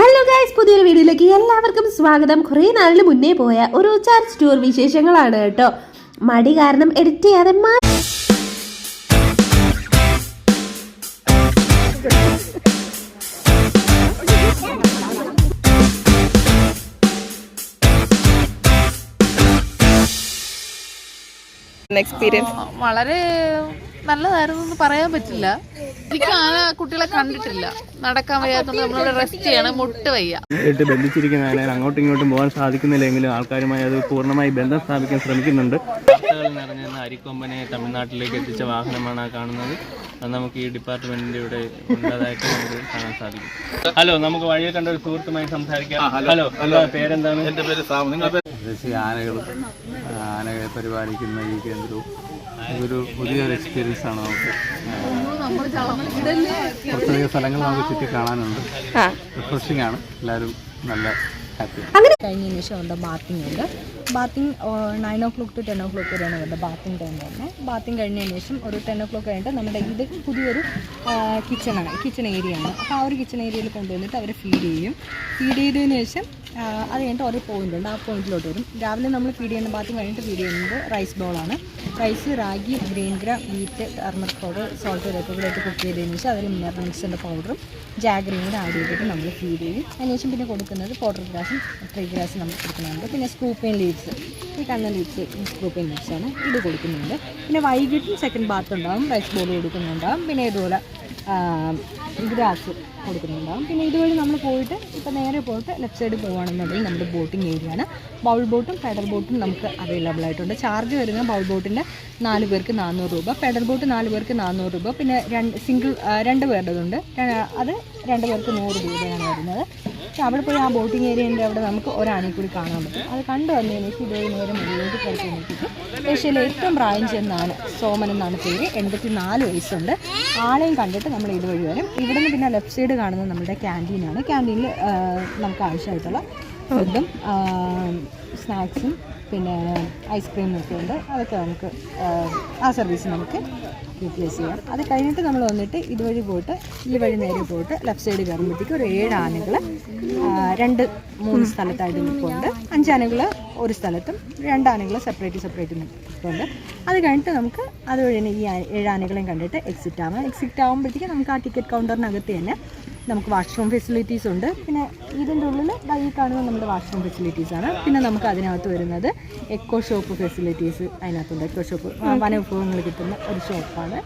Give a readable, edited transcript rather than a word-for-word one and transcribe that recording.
Hello guys, പുതിയൊരു വീഡിയോയിലേക്ക് എല്ലാവർക്കും സ്വാഗതം. കുറേ നാളിന് മുന്നേ പോയ ഒരു ചർച്ച് ടൂർ വിശേഷങ്ങളാണ് കേട്ടോ. മടി കാരണം എഡിറ്റ് ചെയ്യാതെ എക്സ്പീരിയൻസ് വളരെ നല്ലതായിരുന്നു എന്ന് പറയാൻ പറ്റില്ല. എനിക്ക് കുട്ടികളെ കണ്ടിട്ടില്ല. നടക്കാൻ വയ്യാത്തതുകൊണ്ട് നമ്മളിവിടെ റെസ്റ്റ് ചെയ്യണം. മുട്ട് വയ്യ ബന്ധിച്ചിരിക്കുന്നതിനാൽ അങ്ങോട്ടും ഇങ്ങോട്ടും പോകാൻ സാധിക്കുന്നില്ലെങ്കിലും ആൾക്കാരുമായി അത് പൂർണ്ണമായി ബന്ധം സ്ഥാപിക്കാൻ ശ്രമിക്കുന്നുണ്ട്. വാർത്തകൾ നിറഞ്ഞെന്ന അരിക്കൊമ്പനെ തമിഴ്നാട്ടിലേക്ക് എത്തിച്ച വാഹനമാണ് ആ കാണുന്നത്. അത് നമുക്ക് ഈ ഡിപ്പാർട്ട്മെന്റിന്റെ ഇവിടെ ഉള്ളതായിട്ട് നമുക്ക് കാണാൻ സാധിക്കും. ഹലോ, നമുക്ക് വഴിയിൽ കണ്ട ഒരു സുഹൃത്തുമായി സംസാരിക്കാം. ഹലോ, പേരെന്താണ്? എൻ്റെ പേര് സാം. ആനകളെ പരിപാലിക്കുന്ന ഈ കേന്ദ്രവും ഇതൊരു പുതിയൊരു എക്സ്പീരിയൻസ് ആണ്. നമുക്ക് കുറച്ചധികം സ്ഥലങ്ങൾ നമുക്ക് ചുറ്റി കാണാനുണ്ട്. റിഫ്രഷിംഗ് ആണ്. എല്ലാവരും നല്ല കഴിഞ്ഞതിന് ശേഷം ഉണ്ട് ബാത്തിങ് ഉണ്ട്. ബാത്തിങ് 9 o'clock to 10 o'clock വരെയാണ് അവരുടെ ബാത്തിങ് ടൈം തന്നെ. ബാത്തിങ് കഴിഞ്ഞതിന് ശേഷം ഒരു 10 o'clock കഴിഞ്ഞിട്ട് നമ്മുടെ ഇത് പുതിയൊരു കിച്ചൺ ഏരിയ ആണ്. അപ്പോൾ ആ ഒരു കിച്ചൺ ഏരിയയിൽ കൊണ്ടുവന്നിട്ട് അവരെ ഫീഡ് ചെയ്തതിന് ശേഷം അത് കഴിഞ്ഞിട്ട് ഓരോ പോയിൻ്റ് ഉണ്ട്. ആ പോയിന്റിലോട്ട് വരും. രാവിലെ നമ്മൾ ഫീഡ് ചെയ്യുന്ന ബാത്തിങ് കഴിഞ്ഞിട്ട് ഫീഡ് ചെയ്യുന്നത് റൈസ് ബോളാണ്. Rice, ragi, green gram, wheat, turmeric powder, salt ഇതൊക്കെ കുക്ക് ചെയ്തതിന് ശേഷം അതിൽ മിനറൽ മിക്സിൻ്റെ പൗഡറും ജാഗറിയും കൂടെ ആഡ് ചെയ്തിട്ട് നമ്മൾ ഫീഡ് ചെയ്യും. അതിനുശേഷം പിന്നെ കൊടുക്കുന്നത് പൗഡർ ഗ്രാസും ട്രീ ഗ്രാസും നമ്മൾ കൊടുക്കുന്നുണ്ട്. പിന്നെ സ്കൂപ്പിൻ ലീവ്സ്, ഈ കാണുന്ന ലീവ്സ് സ്കൂപ്പിൻ ലീവ്സാണ്, ഇത് കൊടുക്കുന്നുണ്ട്. പിന്നെ വൈകിട്ടും സെക്കൻഡ് ബാത്ത് ഉണ്ടാകും. റൈസ് ബോൾ കൊടുക്കുന്നുണ്ടാകും. പിന്നെ ഇതുപോലെ ഗ്രാസ് കൊടുക്കുന്നുണ്ടാകും. പിന്നെ ഇതുവഴി നമ്മൾ പോയിട്ട് ഇപ്പോൾ നേരെ പോയിട്ട് ലെഫ്റ്റ് സൈഡ് പോകുകയാണെന്നുണ്ടെങ്കിൽ നമ്മുടെ ബോട്ടിംഗ് ഏരിയ ആണ്. ബൗൾ ബോട്ടും പെഡൽ ബോട്ടും നമുക്ക് അവൈലബിൾ ആയിട്ടുണ്ട്. ചാർജ് വരുന്നത് ബൗൾ ബോട്ടിൻ്റെ 4 പേർക്ക് 400 രൂപ, പെഡൽ ബോട്ട് 4 പേർക്ക് 400 രൂപ. പിന്നെ 2 പേരുടേതുണ്ട്, അത് 2 പേർക്ക് 100 രൂപയാണ് വരുന്നത്. പക്ഷേ അവിടെ പോയി ആ ബോട്ടിംഗ് ഏരിയൻ്റെ അവിടെ നമുക്ക് ഒരാണയിൽ കൂടി കാണാൻ പറ്റും. അത് കണ്ടു വന്നതിന് ശേഷം ഇതുവഴി നേരെ മുകളിലേക്ക് കയറ്റി നോക്കിയിട്ട് ഏഷ്യയിലെ ഏറ്റവും പ്രായം ചെന്നാണ് സോമൻ എന്നാണ് പേര്. 84 വയസ്സുണ്ട്. ആളെയും കണ്ടിട്ട് നമ്മൾ ഇതുവഴി വരും. ഇവിടെ നിന്ന് പിന്നെ ലെഫ്റ്റ് സൈഡ് കാണുന്നത് നമ്മുടെ ക്യാൻറ്റീനാണ്. ക്യാൻറ്റീനിൽ നമുക്ക് ആവശ്യമായിട്ടുള്ള ഫുഡും സ്നാക്സും പിന്നെ ഐസ്ക്രീമും ഒക്കെ ഉണ്ട്. അതൊക്കെ നമുക്ക് ആ സർവീസ് നമുക്ക് യൂട്ടിലൈസ് ചെയ്യാം. അത് കഴിഞ്ഞിട്ട് നമ്മൾ വന്നിട്ട് ഇതുവഴി പോയിട്ട് ഈ വഴി നേരെ പോയിട്ട് ലെഫ്റ്റ് സൈഡ് കയറുമ്പോഴത്തേക്ക് ഒരു 7 ആനകൾ 2-3 സ്ഥലത്തായിട്ട് നിൽപ്പുണ്ട്. 5 ആനകൾ ഒരു സ്ഥലത്തും 2 ആനകൾ സെപ്പറേറ്റ് നിൽപ്പുണ്ട്. അത് കഴിഞ്ഞിട്ട് നമുക്ക് അതുവഴി തന്നെ ഈ 7 ആനകളെയും കണ്ടിട്ട് എക്സിറ്റ് ആകുമ്പോഴത്തേക്ക് നമുക്ക് ആ ടിക്കറ്റ് കൗണ്ടറിനകത്ത് തന്നെ നമുക്ക് വാഷ്റൂം ഫെസിലിറ്റീസ് ഉണ്ട്. പിന്നെ ഇതിൻ്റെ ഉള്ളിൽ ഈ കാണുന്നത് നമ്മുടെ വാഷ്റൂം ഫെസിലിറ്റീസാണ്. പിന്നെ നമുക്ക് അതിനകത്ത് വരുന്നത് എക്കോ ഷോപ്പ് ഫെസിലിറ്റീസ് അതിനകത്തുണ്ട്. എക്കോ ഷോപ്പ് വനവിഭവങ്ങൾ കിട്ടുന്ന ഒരു ഷോപ്പാണ്.